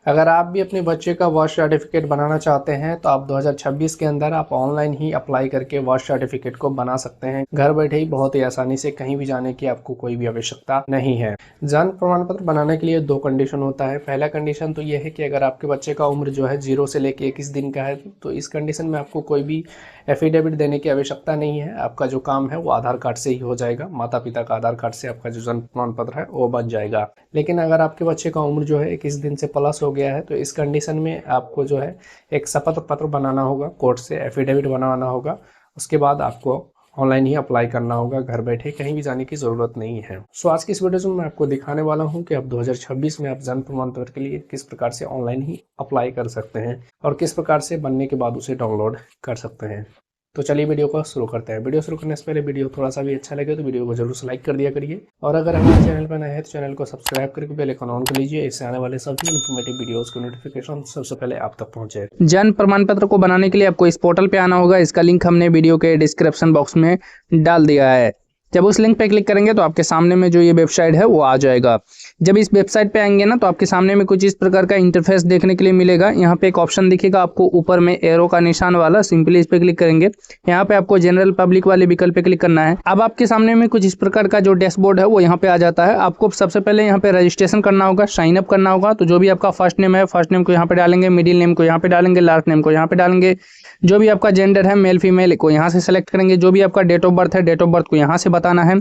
अगर आप भी अपने बच्चे का वर्थ सर्टिफिकेट बनाना चाहते हैं तो आप 2026 के अंदर आप ऑनलाइन ही अप्लाई करके वर्थ सर्टिफिकेट को बना सकते हैं। घर बैठे ही बहुत ही आसानी से, कहीं भी जाने की आपको कोई भी आवश्यकता नहीं है। जन्म प्रमाण पत्र बनाने के लिए 2 कंडीशन होता है। पहला कंडीशन तो ये है कि अगर आपके बच्चे का उम्र जो है 0 से लेके 21 दिन का है, तो इस कंडीशन में आपको कोई भी एफिडेविट देने की आवश्यकता नहीं है। आपका जो काम है वो आधार कार्ड से ही हो जाएगा। माता पिता का आधार कार्ड से आपका जो जन्म प्रमाण पत्र है वो बन जाएगा। लेकिन अगर आपके बच्चे का उम्र जो है 21 दिन से प्लस हो गया है, तो इस कंडीशन में आपको जो है एक शपथ पत्र बनाना होगा, कोर्ट से एफिडेविट बनवाना होगा। उसके बाद आपको ऑनलाइन ही अप्लाई करना होगा। घर बैठे कहीं भी जाने की ज़रूरत नहीं है। सो आज की इस वीडियो में मैं आपको दिखाने वाला हूं कि आप 2026 में आप जन्म प्रमाण पत्र के लिए किस प्रकार से ऑनलाइन ही अप्लाई कर सकते हैं और किस प्रकार से बनने के बाद उसे डाउनलोड कर सकते हैं। तो चलिए वीडियो को शुरू करते हैं। वीडियो शुरू करने से पहले वीडियो थोड़ा सा भी अच्छा लगे तो वीडियो को जरूर से लाइक कर दिया करिए, और अगर हमारे चैनल पर नए हैं तो चैनल को सब्सक्राइब करके बेल आइकन ऑन कर लीजिए। इससे आने वाले सभी इन्फॉर्मेटिव वीडियोस की नोटिफिकेशन सबसे पहले आप तक पहुंचे। जन्म प्रमाण पत्र को बनाने के लिए आपको इस पोर्टल पे आना होगा। इसका लिंक हमने वीडियो के डिस्क्रिप्शन बॉक्स में डाल दिया है। जब उस लिंक पे क्लिक करेंगे तो आपके सामने में जो ये वेबसाइट है वो आ जाएगा। जब इस वेबसाइट पे आएंगे ना तो आपके सामने में कुछ इस प्रकार का इंटरफेस देखने के लिए मिलेगा। यहाँ पे एक ऑप्शन दिखेगा आपको ऊपर में एरो का निशान वाला, सिंपली इस पे क्लिक करेंगे। यहाँ पे आपको जनरल पब्लिक वाले विकल्प पे क्लिक करना है। अब आपके सामने में कुछ इस प्रकार का जो डैशबोर्ड है वो यहाँ पे आ जाता है। आपको सबसे पहले यहाँ पे रजिस्ट्रेशन करना होगा, साइन अप करना होगा। तो जो भी आपका फर्स्ट नेम है, फर्स्ट नेम को यहाँ पे डालेंगे, मिडिल नेम को यहाँ पे डालेंगे, लास्ट नेम को यहाँ पे डालेंगे। जो भी आपका जेंडर है, मेल फीमेल को यहाँ से सेलेक्ट करेंगे। जो भी आपका डेट ऑफ बर्थ है, डेट ऑफ बर्थ को यहाँ से बताना है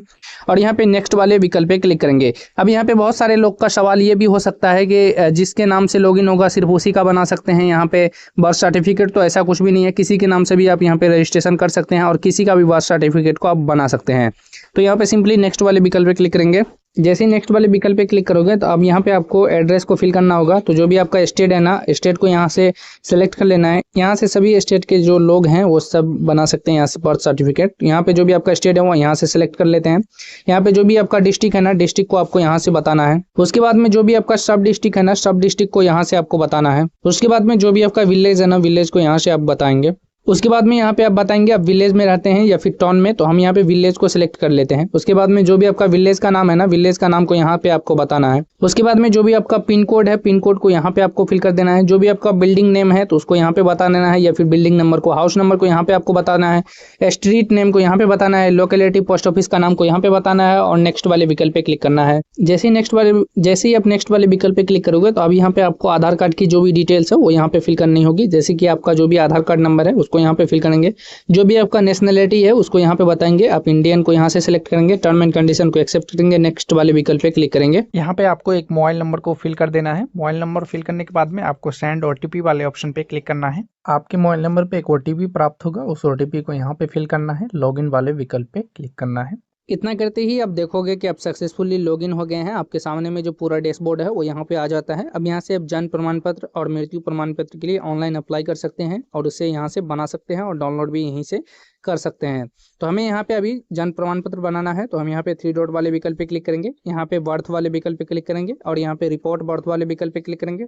और यहाँ पे नेक्स्ट वाले विकल्प पे क्लिक करेंगे। अब यहाँ पे बहुत सारे लोग का सवाल ये भी हो सकता है कि जिसके नाम से लॉगिन होगा सिर्फ उसी का बना सकते हैं यहाँ पे बर्थ सर्टिफिकेट। तो ऐसा कुछ भी नहीं है, किसी के नाम से भी आप यहाँ पे रजिस्ट्रेशन कर सकते हैं और किसी का भी बर्थ सर्टिफिकेट को आप बना सकते हैं। तो यहाँ पे सिंपली नेक्स्ट वाले विकल्प पे क्लिक करेंगे। जैसे ही नेक्स्ट वाले विकल्प पे क्लिक करोगे तो अब यहाँ पे आपको एड्रेस को फिल करना होगा। तो जो भी आपका स्टेट है ना, स्टेट को यहाँ से सेलेक्ट कर लेना है। यहाँ से सभी स्टेट के जो लोग हैं वो सब बना सकते हैं यहाँ से बर्थ सर्टिफिकेट। यहाँ पे जो भी आपका स्टेट है वो यहाँ से सेलेक्ट कर लेते हैं। यहाँ पे जो भी आपका डिस्ट्रिक्ट है ना, डिस्ट्रिक्ट को आपको यहाँ से बताना है। उसके बाद में जो भी आपका सब डिस्ट्रिक्ट है ना, सब डिस्ट्रिक्ट को यहाँ से आपको बताना है। उसके बाद में जो भी आपका विलेज है ना, विलेज को यहाँ से आप बताएंगे। उसके बाद में यहाँ पे आप बताएंगे आप विलेज में रहते हैं या फिर टाउन में, तो हम यहाँ पे विलेज को सिलेक्ट कर लेते हैं। उसके बाद में जो भी आपका विलेज का नाम है ना, विलेज का नाम को यहाँ पे आपको बताना है। उसके बाद में जो भी आपका पिन कोड है, पिन कोड को यहाँ पे आपको फिल कर देना है। जो भी आपका बिल्डिंग नेम है तो उसको यहाँ पे बता देना है, या फिर बिल्डिंग नंबर को, हाउस नंबर को यहाँ पे आपको बताना है। स्ट्रीट नेम को यहाँ पे बताना है, लोकेलिटी पोस्ट ऑफिस का नाम को यहाँ पे बताना है और नेक्स्ट वाले विकल्प पे क्लिक करना है। जैसे ही आप नेक्स्ट वाले विकल्प पे क्लिक करोगे तो अब यहाँ पे आपको आधार कार्ड की जो भी डिटेल्स है वो यहाँ पे फिल करनी होगी। जैसे कि आपका जो भी आधार कार्ड नंबर है उसको यहाँ पे फिल करेंगे। जो भी आपका नेशनलिटी है उसको यहाँ पे बताएंगे। आप इंडियन को यहाँ से सिलेक्ट करेंगे, टर्म एंड कंडीशन को एक्सेप्ट करेंगे, नेक्स्ट वाले विकल्प पे क्लिक करेंगे। यहाँ पे आपको एक मोबाइल नंबर को फिल कर देना है। मोबाइल नंबर फिल करने के बाद में आपको सेंड ओटीपी वाले ऑप्शन पे क्लिक करना है। आपके मोबाइल नंबर पे एक ओटीपी प्राप्त होगा, उस ओटीपी को यहाँ पे फिल करना है। लॉगिन वाले विकल्प पे क्लिक करना है। इतना करते ही आप देखोगे कि आप सक्सेसफुली लॉगिन हो गए हैं। आपके सामने में जो पूरा डैशबोर्ड है वो यहाँ पे आ जाता है। अब यहाँ से आप जन्म प्रमाण पत्र और मृत्यु प्रमाण पत्र के लिए ऑनलाइन अप्लाई कर सकते हैं और उसे यहाँ से बना सकते हैं और डाउनलोड भी यहीं से कर सकते हैं। तो हमें यहाँ पे अभी जन्म प्रमाण पत्र बनाना है, तो हम यहाँ पे 3 डॉट वाले विकल्प पे क्लिक करेंगे। यहाँ पे बर्थ वाले विकल्प पे क्लिक करेंगे और यहाँ पे रिपोर्ट बर्थ वाले विकल्प पे क्लिक करेंगे।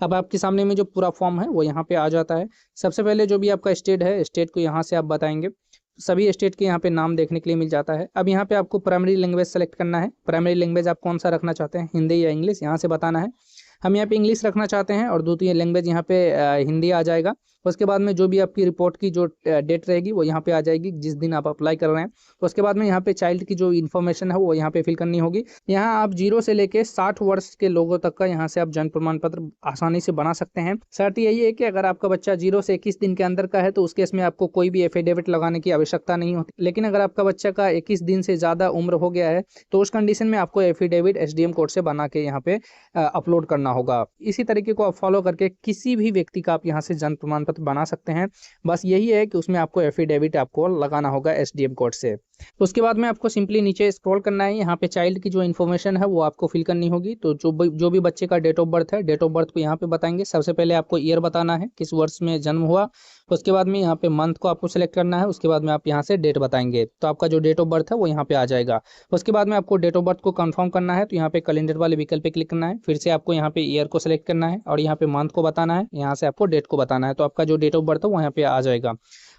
अब आपके सामने में जो पूरा फॉर्म है वो यहाँ पे आ जाता है। सबसे पहले जो भी आपका स्टेट है, स्टेट को यहाँ से आप बताएंगे। सभी स्टेट के यहाँ पे नाम देखने के लिए मिल जाता है। अब यहाँ पे आपको प्राइमरी लैंग्वेज सेलेक्ट करना है। प्राइमरी लैंग्वेज आप कौन सा रखना चाहते हैं, हिंदी या इंग्लिश, यहाँ से बताना है। हम यहाँ पे इंग्लिश रखना चाहते हैं और द्वितीय लैंग्वेज यहाँ पे हिंदी आ जाएगा। उसके बाद में जो भी आपकी रिपोर्ट की जो डेट रहेगी वो यहाँ पे आ जाएगी, जिस दिन आप अप्लाई कर रहे हैं। उसके बाद में यहाँ पे चाइल्ड की जो इन्फॉर्मेशन है वो यहाँ पे फिल करनी होगी। यहाँ आप 0 से लेके 60 वर्ष के लोगों तक का यहाँ से आप जन्म प्रमाण पत्र आसानी से बना सकते हैं। शर्त यही है कि अगर आपका बच्चा 0 से 21 दिन के अंदर का है तो उस केस में आपको कोई भी एफिडेविट लगाने की आवश्यकता नहीं होती। लेकिन अगर आपका बच्चा का 21 दिन से ज़्यादा उम्र हो गया है तो उस कंडीशन में आपको एफिडेविट एसडीएम कोड से बना के यहाँ पे अपलोड करना होगा। इसी तरीके को आप फॉलो करके किसी भी व्यक्ति का आप यहाँ से जन्म प्रमाण पत्र बना सकते हैं। बस यही है कि उसमें आपको एफिडेविट आपको लगाना होगा एसडीएम कोड से। उसके बाद में आपको सिंपली नीचे स्क्रॉल करना है। यहाँ पे चाइल्ड की जो इन्फॉर्मेशन है वो आपको फिल करनी होगी। तो जो भी बच्चे का डेट ऑफ बर्थ है, डेट ऑफ बर्थ को यहाँ पे बताएंगे। सबसे पहले आपको ईयर बताना है, किस वर्ष में जन्म हुआ। उसके बाद में यहाँ पे मंथ को आपको सेलेक्ट करना है। उसके बाद में आप यहाँ से डेट बताएंगे, तो आपका जो डेट ऑफ बर्थ है वो यहाँ पे आ जाएगा। उसके बाद में आपको डेट ऑफ बर्थ को कंफर्म करना है, तो यहाँ पे कैलेंडर वाले विकल्प पे क्लिक करना है। फिर से आपको यहाँ पे ईयर को सिलेक्ट करना है और यहाँ पे मंथ को बताना है, यहाँ से आपको डेट को बताना है। तो आपका जो डेट ऑफ बर्थ है वो यहाँ पे आ जाएगा।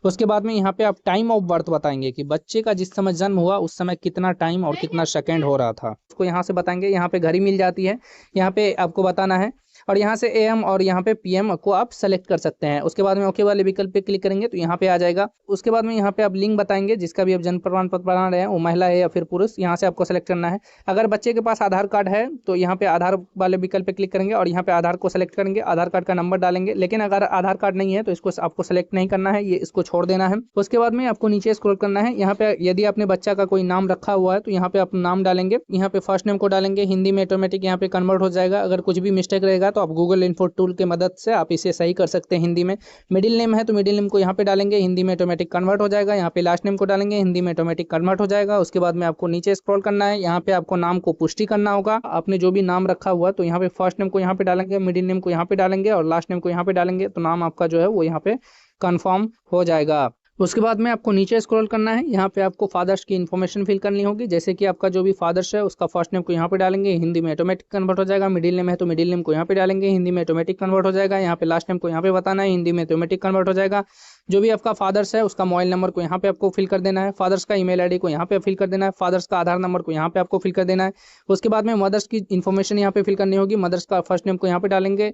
उसके बाद में यहाँ पे आप टाइम ऑफ बर्थ बताएंगे कि बच्चे का जिस समय जन्म हुआ उस समय कितना टाइम और कितना सेकंड हो रहा था, उसको यहाँ से बताएंगे। यहाँ पे घड़ी मिल जाती है, यहाँ पे आपको बताना है। और यहाँ से AM और यहाँ पे PM को आप सेलेक्ट कर सकते हैं। उसके बाद में ओके वाले विकल्प पे क्लिक करेंगे तो यहाँ पे आ जाएगा। उसके बाद में यहाँ पे आप लिंग बताएंगे जिसका भी आप जन्म प्रमाण पत्र बना रहे हैं, वो महिला है या फिर पुरुष, यहाँ से आपको सेलेक्ट करना है। अगर बच्चे के पास आधार कार्ड है तो यहाँ पे आधार वाले विकल्प पे क्लिक करेंगे और यहाँ पे आधार को सेलेक्ट करेंगे, आधार कार्ड का नंबर डालेंगे। लेकिन अगर आधार कार्ड नहीं है तो इसको आपको सेलेक्ट नहीं करना है, ये इसको छोड़ देना है। उसके बाद में आपको नीचे स्क्रॉल करना है। यहाँ पे यदि आपने बच्चा का कोई नाम रखा हुआ है तो यहाँ पे आप नाम डालेंगे, यहाँ पे फर्स्ट नेम को डालेंगे, हिंदी में ऑटोमेटिक यहाँ पे कन्वर्ट हो जाएगा। अगर कुछ भी मिस्टेक रहेगा तो आप गूगल इन्फो टूल के मदद से आप इसे सही कर सकते हैं हिंदी में। मिडिल नेम है तो मिडिल नेम को यहाँ पे डालेंगे, हिंदी में ऑटोमेटिक कन्वर्ट हो जाएगा। यहाँ पे लास्ट नेम को डालेंगे, हिंदी में ऑटोमेटिक कन्वर्ट हो जाएगा। उसके बाद में आपको नीचे स्क्रॉल करना है, यहाँ पे आपको नाम को पुष्टि करना होगा। आपने जो भी नाम रखा हुआ तो यहाँ पे फर्स्ट नेम को यहाँ पे डालेंगे, मिडिल नेम को यहाँ पे डालेंगे और लास्ट नेम को यहाँ पे डालेंगे, तो नाम आपका जो है वो यहाँ पे कंफर्म हो जाएगा। उसके बाद में आपको नीचे स्क्रॉल करना है, यहाँ पे आपको फादर्स की इन्फॉर्मेशन फिल करनी होगी। जैसे कि आपका जो भी फादर्स है उसका फर्स्ट नेम को यहाँ पे डालेंगे, हिंदी में ऑटोमेटिक कन्वर्ट हो जाएगा। मिडिल नेम है तो मिडिल नेम को यहाँ पे डालेंगे, हिंदी में ऑटोमेटिक कन्वर्ट हो जाएगा। यहाँ पे लास्ट नेम को यहाँ पे बताना है, हिंदी में ऑटोमेटिक कन्वर्ट हो जाएगा। जो भी आपका फादर्स है उसका मोबाइल नंबर को यहाँ पे आपको फिल कर देना है, फादर्स का ईमेल आईडी को यहाँ पे फिल कर देना है, फादर्स का आधार नंबर को यहाँ पे आपको फिल कर देना है। उसके बाद में मदर्स की इन्फॉर्मेशन यहाँ पे फिल करनी होगी। मदर्स का फर्स्ट नेम को यहाँ पे डालेंगे,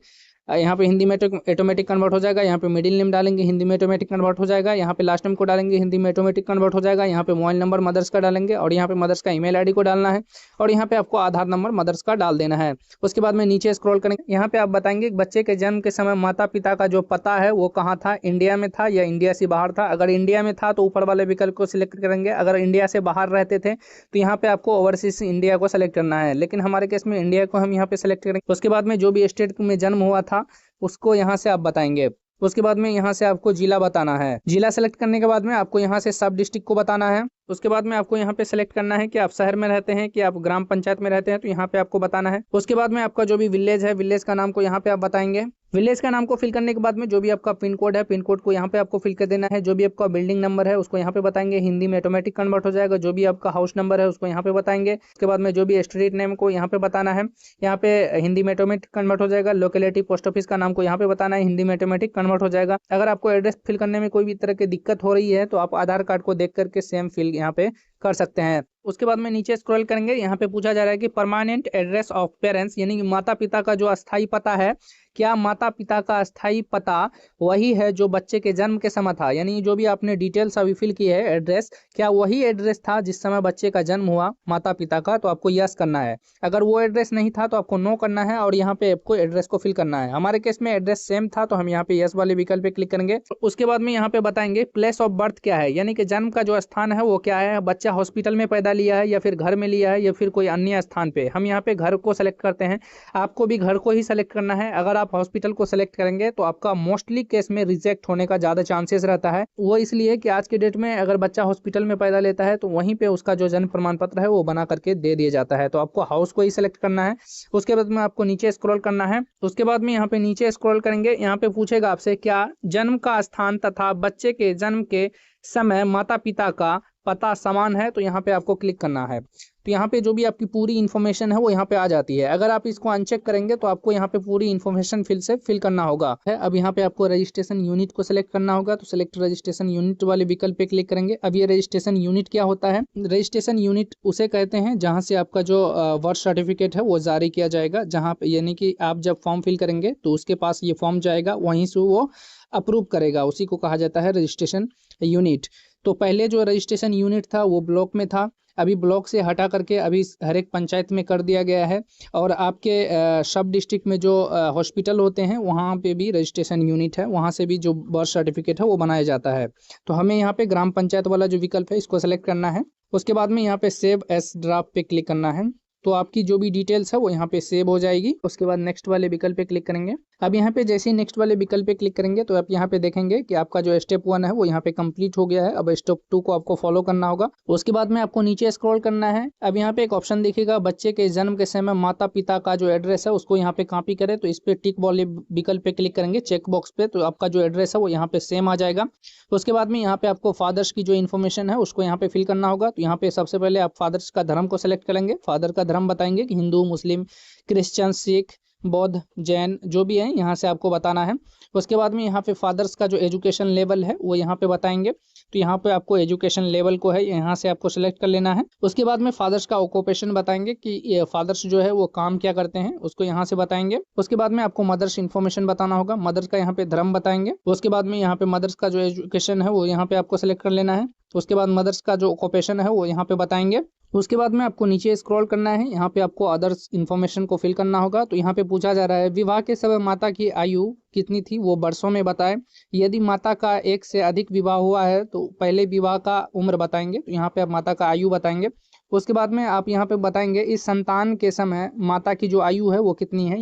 यहाँ पे हिंदी में ऑटोमेटिक कन्वर्ट हो जाएगा। यहाँ पे मिडिल नेम डालेंगे, हिंदी में ऑटोमेटिक कन्वर्ट हो जाएगा। यहाँ पे लास्ट नेम को डालेंगे, हिंदी में ऑटोमेटिक कन्वर्ट हो जाएगा। यहाँ पे मोबाइल नंबर मदर्स का डालेंगे और यहाँ पे मदर्स का ईमेल आईडी को डालना है और यहाँ पे आपको आधार नंबर मदर्स का डाल देना है। उसके बाद में नीचे स्क्रॉल करेंगे, यहाँ पे आप बताएंगे कि बच्चे के जन्म के समय माता पिता का जो पता है वो कहाँ था, इंडिया में था या इंडिया से बाहर था। अगर इंडिया में था तो ऊपर वाले विकल्प को सिलेक्ट करेंगे। अगर इंडिया से बाहर रहते थे तो यहाँ पे आपको ओवरसीज इंडिया को सेलेक्ट करना है, लेकिन हमारे केस में इंडिया को हम यहाँ पे सेलेक्ट करेंगे। उसके बाद में जो भी स्टेट में जन्म हुआ था उसको यहाँ से आप बताएंगे। उसके बाद में यहाँ से आपको जिला बताना है। जिला सेलेक्ट करने के बाद में आपको यहाँ से सब डिस्ट्रिक्ट को बताना है। उसके बाद में आपको यहाँ पे सेलेक्ट करना है कि आप शहर में रहते हैं कि आप ग्राम पंचायत में रहते हैं, तो यहाँ पे आपको बताना है। उसके बाद में आपका जो भी विलेज है, विलेज का नाम को यहाँ पे आप बताएंगे। विलेज का नाम को फिल करने के बाद में जो भी आपका पिन कोड है, पिन कोड को यहाँ पे आपको फिल कर देना है। जो भी आपका बिल्डिंग नंबर है उसको यहाँ पे बताएंगे, हिंदी में ऑटोमेटिक कन्वर्ट हो जाएगा। जो भी आपका हाउस नंबर है उसको यहाँ पे बताएंगे। उसके बाद में जो भी स्ट्रीट नेम को यहाँ पे बताना है, यहाँ पे हिंदी में ऑटोमेटिक कन्वर्ट हो जाएगा। लोकेलिटी पोस्ट ऑफिस का नाम को यहाँ पे बताना है, हिंदी में ऑटोमेटिक कन्वर्ट हो जाएगा। अगर आपको एड्रेस फिल करने में कोई भी तरह की दिक्कत हो रही है तो आप आधार कार्ड को देख करके सेम फिल यहाँ पे कर सकते हैं। उसके बाद में नीचे स्क्रॉल करेंगे, यहाँ पे पूछा जा रहा है कि परमानेंट एड्रेस ऑफ पेरेंट्स, यानी कि माता पिता का जो अस्थायी पता है, क्या माता पिता का अस्थायी पता वही है जो बच्चे के जन्म के समय था। यानी जो भी आपने डिटेल्स अभी फिल की है एड्रेस, क्या वही एड्रेस था जिस समय बच्चे का जन्म हुआ माता पिता का, तो आपको यस करना है। अगर वो एड्रेस नहीं था तो आपको नो करना है और यहाँ पे आपको एड्रेस को फिल करना है। हमारे केस में एड्रेस सेम था तो हम यहाँ पे यस वाले विकल्प पे क्लिक करेंगे। उसके बाद में यहाँ पे बताएंगे प्लेस ऑफ बर्थ क्या है, यानी कि जन्म का जो स्थान है वो क्या है। बच्चा हॉस्पिटल में पैदा लिया है या फिर घर में लिया है या फिर कोई अन्य स्थान पे। हम यहाँ पे घर को सेलेक्ट करते हैं, आपको भी घर को ही सेलेक्ट करना है। अगर आप हॉस्पिटल को सेलेक्ट करेंगे तो आपका मोस्टली केस में रिजेक्ट होने का ज्यादा चांसेस रहता है। वो इसलिए कि आज के डेट में अगर बच्चा हॉस्पिटल में पैदा लेता है तो वहीं पे उसका जो जन्म प्रमाण पत्र है वो बना करके दे दिया जाता है, तो आपको हाउस को ही सेलेक्ट करना है। उसके बाद में आपको नीचे स्क्रॉल करना है। उसके बाद में यहाँ पे नीचे स्क्रॉल करेंगे, यहाँ पे पूछेगा आपसे क्या जन्म का स्थान तथा बच्चे के जन्म के समय माता पिता का पता समान है, तो यहाँ पे आपको क्लिक करना है। तो यहाँ पे जो भी आपकी पूरी इन्फॉर्मेशन है वो यहाँ पे आ जाती है। अगर आप इसको अनचेक करेंगे तो आपको यहाँ पे पूरी इन्फॉर्मेशन फिल करना होगा। अब यहाँ पे आपको रजिस्ट्रेशन यूनिट को सिलेक्ट करना होगा, तो सिलेक्ट रजिस्ट्रेशन यूनिट वाले विकल्प पे क्लिक करेंगे। अब ये रजिस्ट्रेशन यूनिट क्या होता है, रजिस्ट्रेशन यूनिट उसे कहते हैं जहाँ से आपका जो बर्थ सर्टिफिकेट है वो जारी किया जाएगा। जहाँ पे यानी कि आप जब फॉर्म फिल करेंगे तो उसके पास ये फॉर्म जाएगा, वहीं से वो अप्रूव करेगा, उसी को कहा जाता है रजिस्ट्रेशन यूनिट। तो पहले जो रजिस्ट्रेशन यूनिट था वो ब्लॉक में था, अभी ब्लॉक से हटा करके अभी हर एक पंचायत में कर दिया गया है। और आपके सब डिस्ट्रिक्ट में जो हॉस्पिटल होते हैं वहाँ पे भी रजिस्ट्रेशन यूनिट है, वहाँ से भी जो बर्थ सर्टिफिकेट है वो बनाया जाता है। तो हमें यहाँ पे ग्राम पंचायत वाला जो विकल्प है इसको सेलेक्ट करना है। उसके बाद में यहाँ पे सेव एज ड्राफ्ट पे क्लिक करना है, तो आपकी जो भी डिटेल्स है वो यहाँ पे सेव हो जाएगी। उसके बाद नेक्स्ट वाले विकल्प पे क्लिक करेंगे। अब यहाँ पे जैसे ही नेक्स्ट वाले विकल्प पे क्लिक करेंगे तो आप यहाँ पे देखेंगे कि आपका जो स्टेप 1 है वो यहाँ पे कंप्लीट हो गया है। अब स्टेप 2 को आपको फॉलो करना होगा। उसके बाद में आपको नीचे स्क्रॉल करना है। अब यहाँ पे एक ऑप्शन दिखेगा बच्चे के जन्म के समय माता पिता का जो एड्रेस है उसको यहाँ पे कॉपी करें, तो इस पे टिक वाले विकल्प पे क्लिक करेंगे चेक बॉक्स पे, तो आपका जो एड्रेस है वो यहाँ पे सेम आ जाएगा। उसके बाद में यहाँ पे आपको फादर्स की जो इन्फॉर्मेशन है उसको यहाँ पे फिल करना होगा। तो यहाँ पे सबसे पहले आप फादर्स का धर्म को सिलेक्ट करेंगे, फादर का धर्म बताएंगे कि हिंदू, मुस्लिम, क्रिश्चियन, सिख, बौद्ध, जैन जो भी है यहाँ से आपको बताना है। उसके बाद में यहाँ पे फादर्स का जो एजुकेशन लेवल है वो यहाँ पे बताएंगे। तो यहाँ पे आपको एजुकेशन लेवल को है यहाँ से आपको सिलेक्ट कर लेना है। उसके बाद में फादर्स का ऑक्यूपेशन बताएंगे कि ये फादर्स जो है वो काम क्या करते हैं, उसको यहाँ से बताएंगे। उसके बाद में आपको मदर्स इन्फॉर्मेशन बताना होगा, मदर्स का यहाँ पे धर्म बताएंगे। उसके बाद में यहाँ पे मदर्स का जो एजुकेशन है वो यहाँ पे आपको सिलेक्ट कर लेना है। उसके बाद मदर्स का जो ऑक्यूपेशन है वो यहाँ पे बताएंगे। उसके बाद में आपको नीचे स्क्रॉल करना है, यहाँ पे आपको अदर्स इन्फॉर्मेशन को फिल करना होगा। तो यहाँ पे पूछा जा रहा है विवाह के समय माता की आयु कितनी थी, वो वर्षों में बताएं। यदि माता का एक से अधिक विवाह हुआ है तो पहले विवाह का उम्र बताएंगे। तो यहाँ पे आप माता का आयु बताएंगे। उसके बाद में आप यहाँ पे बताएंगे इस संतान के समय माता की जो आयु है वो कितनी है,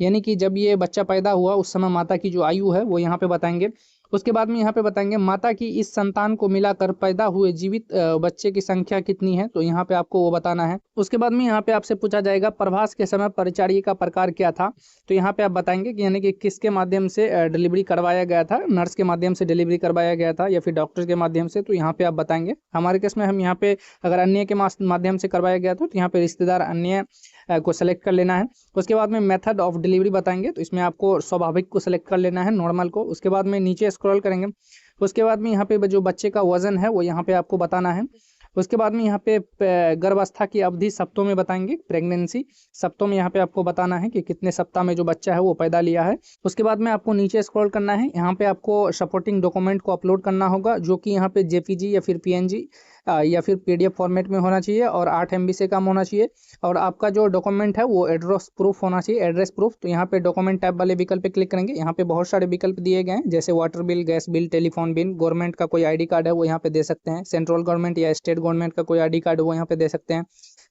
यानी कि जब ये बच्चा पैदा हुआ उस समय माता की जो आयु है वो यहाँ पे बताएंगे। उसके बाद में यहाँ पे बताएंगे माता की इस संतान को मिलाकर पैदा हुए जीवित बच्चे की संख्या कितनी है, तो यहाँ पे आपको वो बताना है। उसके बाद में यहाँ पे आपसे पूछा जाएगा प्रभास के समय परिचारिका का प्रकार क्या था। तो यहाँ पे आप बताएंगे कि यानी कि किसके माध्यम से डिलीवरी करवाया गया था, नर्स के माध्यम से डिलीवरी करवाया गया था या फिर डॉक्टर के माध्यम से। तो यहाँ पे आप बताएंगे। हमारे केस में हम यहाँ पे अगर अन्य के माध्यम से करवाया गया तो यहाँ पे रिश्तेदार अन्य को सेलेक्ट कर लेना है। उसके बाद में मेथड ऑफ डिलीवरी बताएंगे। तो इसमें आपको स्वाभाविक को सेलेक्ट कर लेना है, नॉर्मल को। उसके बाद में नीचे स्क्रॉल करेंगे। उसके बाद में यहाँ पे जो बच्चे का वजन है वो यहाँ पे आपको बताना है। उसके बाद में यहाँ पे गर्भावस्था की अवधि सप्ताह में बताएंगे, प्रेगनेंसी सप्ताह में यहाँ पे आपको बताना है कि कितने सप्ताह में जो बच्चा है वो पैदा लिया है। उसके बाद में आपको नीचे स्क्रॉल करना है, यहाँ पे आपको सपोर्टिंग डॉक्यूमेंट को अपलोड करना होगा जो कि यहाँ पे जेपीजी या फिर पीएनजी या फिर पीडीएफ फॉर्मेट में होना चाहिए और 8 MB से कम होना चाहिए। और आपका जो डॉक्यूमेंट है वो एड्रेस प्रूफ होना चाहिए, एड्रेस प्रूफ। तो यहाँ पे डॉक्यूमेंट टैब वाले विकल्प पे क्लिक करेंगे। यहाँ पे बहुत सारे विकल्प दिए गए हैं जैसे water bill, gas bill, telephone bill, government का कोई आईडी कार्ड है वो यहाँ पे दे सकते हैं, सेंट्रल गवर्नमेंट या स्टेट गवर्नमेंट का कोई आईडी कार्ड वो यहाँ पे दे सकते हैं,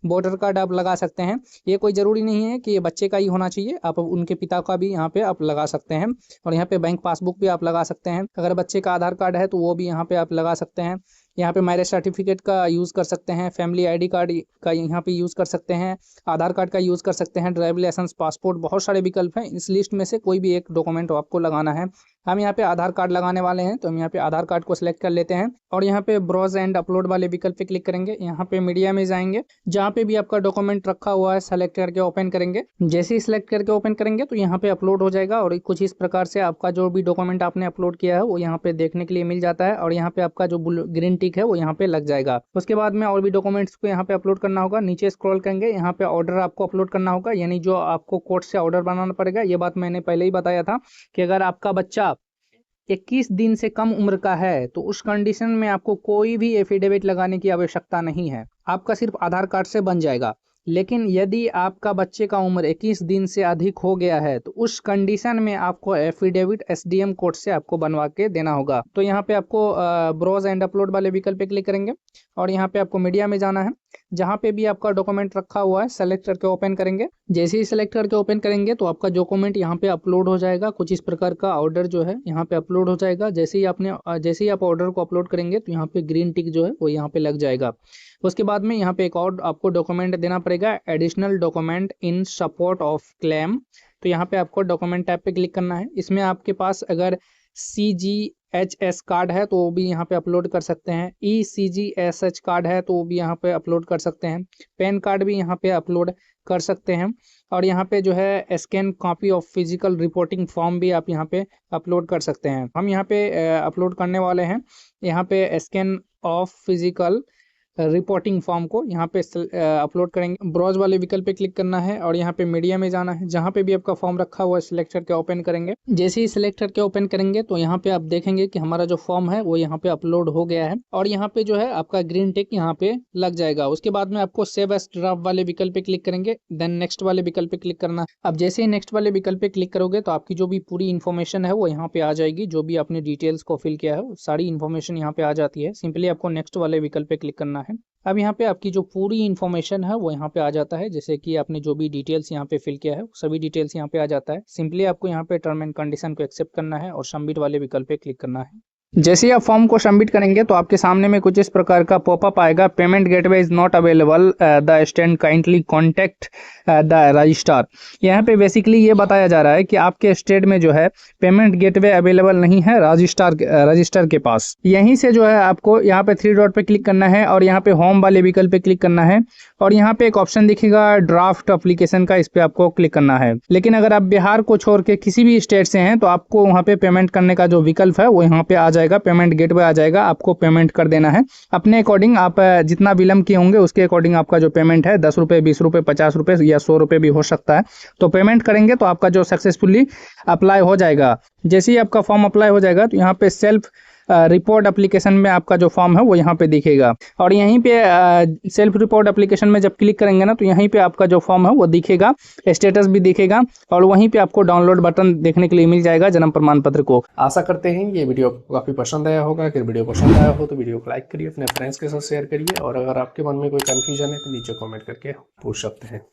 वोटर कार्ड आप लगा सकते हैं। ये कोई ज़रूरी नहीं है कि ये बच्चे का ही होना चाहिए, आप उनके पिता का भी यहाँ पे आप लगा सकते हैं। और यहाँ पे बैंक पासबुक भी आप लगा सकते हैं। अगर बच्चे का आधार कार्ड है तो वो भी यहाँ पे आप लगा सकते हैं। यहाँ पे मैरिज सर्टिफिकेट का यूज़ कर सकते हैं, फैमिली आईडी कार्ड का यहाँ पे यूज़ कर सकते हैं, आधार कार्ड का यूज़ कर सकते हैं, ड्राइविंग लाइसेंस, पासपोर्ट, बहुत सारे विकल्प हैं। इस लिस्ट में से कोई भी एक डॉक्यूमेंट आपको लगाना है। हम यहाँ पे आधार कार्ड लगाने वाले हैं तो हम यहाँ पे आधार कार्ड को सिलेक्ट कर लेते हैं और यहाँ पे ब्राउज एंड अपलोड वाले विकल्प पे क्लिक करेंगे। यहाँ पे मीडिया में जाएंगे, जहाँ पे भी आपका डॉक्यूमेंट रखा हुआ है सेलेक्ट करके ओपन करेंगे। जैसे ही सिलेक्ट करके ओपन करेंगे तो यहाँ पे अपलोड हो जाएगा और कुछ इस प्रकार से आपका जो भी डॉक्यूमेंट आपने अपलोड किया है वो यहाँ पे देखने के लिए मिल जाता है और यहाँ पे आपका जो ग्रीन टिक है वो यहाँ पे लग जाएगा। उसके बाद में और भी डॉक्यूमेंट्स को यहाँ पे अपलोड करना होगा। नीचे स्क्रॉल करेंगे, यहाँ पे ऑर्डर आपको अपलोड करना होगा, यानी जो आपको कोर्ट से ऑर्डर बनाना पड़ेगा। ये बात मैंने पहले ही बताया था कि अगर आपका बच्चा 21 दिन से कम उम्र का है तो उस कंडीशन में आपको कोई भी एफिडेविट लगाने की आवश्यकता नहीं है, आपका सिर्फ आधार कार्ड से बन जाएगा। लेकिन यदि आपका बच्चे का उम्र 21 दिन से अधिक हो गया है तो उस कंडीशन में आपको एफिडेविट एसडीएम कोर्ट से आपको बनवा के देना होगा। तो यहाँ पे आपको ब्राउज एंड अपलोड वाले विकल्प पे क्लिक करेंगे और यहाँ पे आपको मीडिया में जाना है। जहाँ पे भी आपका डॉक्यूमेंट रखा हुआ है सेलेक्ट करके ओपन करेंगे। जैसे ही सेलेक्ट करके ओपन करेंगे तो आपका डॉक्यूमेंट यहाँ पे अपलोड हो जाएगा। कुछ इस प्रकार का ऑर्डर जो है यहाँ पे अपलोड हो जाएगा। जैसे ही आप ऑर्डर को अपलोड करेंगे तो यहाँ पे ग्रीन टिक जो है वो यहाँ पे लग जाएगा। उसके बाद में यहाँ पे एक और आपको डॉक्यूमेंट देना पड़ेगा, additional document in support of claim. तो यहाँ पे आपको डॉक्यूमेंट टैब पे क्लिक करना है। इसमें आपके पास अगर CGHS कार्ड है तो वो भी यहाँ पे अपलोड कर सकते हैं, ECGSH कार्ड है तो वो भी यहाँ पे अपलोड कर सकते हैं, पैन कार्ड भी यहाँ पे अपलोड कर सकते हैं और यहाँ पे जो है scan copy of physical reporting form भी आप यहाँ पे अपलोड कर सकते हैं। हम यहाँ पे अपलोड करने वाले हैं यहाँ पे scan of physical reporting form को यहाँ पे अपलोड करेंगे। ब्राउज वाले विकल्प पे क्लिक करना है और यहाँ पे मीडिया में जाना है। जहाँ पे भी आपका फॉर्म रखा हुआ है सिलेक्ट करके ओपन करेंगे। जैसे ही सिलेक्ट करके ओपन करेंगे तो यहाँ पे आप देखेंगे कि हमारा जो फॉर्म है वो यहाँ पे अपलोड हो गया है और यहाँ पे जो है आपका ग्रीन टिक यहाँ पे लग जाएगा। उसके बाद में आपको सेव एज ड्राफ्ट वाले विकल्प पे क्लिक करेंगे, देन नेक्स्ट वाले विकल्प पे क्लिक करना। अब जैसे ही नेक्स्ट वाले विकल्प पे क्लिक करोगे तो आपकी जो भी पूरी इन्फॉर्मेशन है वो यहाँ पे आ जाएगी। जो भी आपने डिटेल्स को फिल किया है सारी इन्फॉर्मेशन यहाँ पे आ जाती है। सिंपली आपको नेक्स्ट वाले विकल्प पे क्लिक करना है। अब यहाँ पे आपकी जो पूरी इन्फॉर्मेशन है वो यहाँ पे आ जाता है। जैसे कि आपने जो भी डिटेल्स यहाँ पे फिल किया है सभी डिटेल्स यहाँ पे आ जाता है। सिंपली आपको यहाँ पे टर्म एंड कंडीशन को एक्सेप्ट करना है और सबमिट वाले विकल्प पे क्लिक करना है। जैसे ही आप फॉर्म को सबमिट करेंगे तो आपके सामने में कुछ इस प्रकार का पॉपअप आएगा, payment gateway is not available, the stand kindly contact the registrar. यहाँ पे बेसिकली ये बताया जा रहा है कि आपके स्टेट में जो है पेमेंट गेटवे अवेलेबल नहीं है रजिस्टर के पास। यहीं से जो है आपको यहाँ पे 3 डॉट पे क्लिक करना है और यहाँ पे होम वाले विकल्प पे क्लिक करना है और यहाँ पे एक ऑप्शन दिखेगा ड्राफ्ट एप्लीकेशन का, इस पे आपको क्लिक करना है। लेकिन अगर आप बिहार को छोड़ के किसी भी स्टेट से हैं तो आपको वहाँ पे पेमेंट करने का जो विकल्प है वो यहाँ पे आ जाएगा, पेमेंट गेटवे आ जाएगा, आपको पेमेंट कर देना है अपने अकॉर्डिंग। आप जितना विलम्ब किए होंगे उसके अकॉर्डिंग आपका जो पेमेंट है 10 रुपये, 20 रुपये, 50 रुपये या 100 रुपये भी हो सकता है। तो पेमेंट करेंगे तो आपका जो सक्सेसफुली अप्लाई हो जाएगा। जैसे ही आपका फॉर्म अप्लाई हो जाएगा तो यहाँ पे सेल्फ रिपोर्ट एप्लीकेशन में आपका जो फॉर्म है वो यहाँ पे दिखेगा और यहीं पे सेल्फ रिपोर्ट एप्लीकेशन में जब क्लिक करेंगे ना तो यहीं पे आपका जो फॉर्म है वो दिखेगा, स्टेटस भी दिखेगा और वहीं पे आपको डाउनलोड बटन देखने के लिए मिल जाएगा जन्म प्रमाण पत्र को। आशा करते हैं ये वीडियो आपको काफ़ी पसंद आया होगा। अगर वीडियो पसंद आया हो तो वीडियो को लाइक करिए, अपने फ्रेंड्स के साथ शेयर करिए और अगर आपके मन में कोई कन्फ्यूजन है तो नीचे कॉमेंट करके पूछ सकते हैं।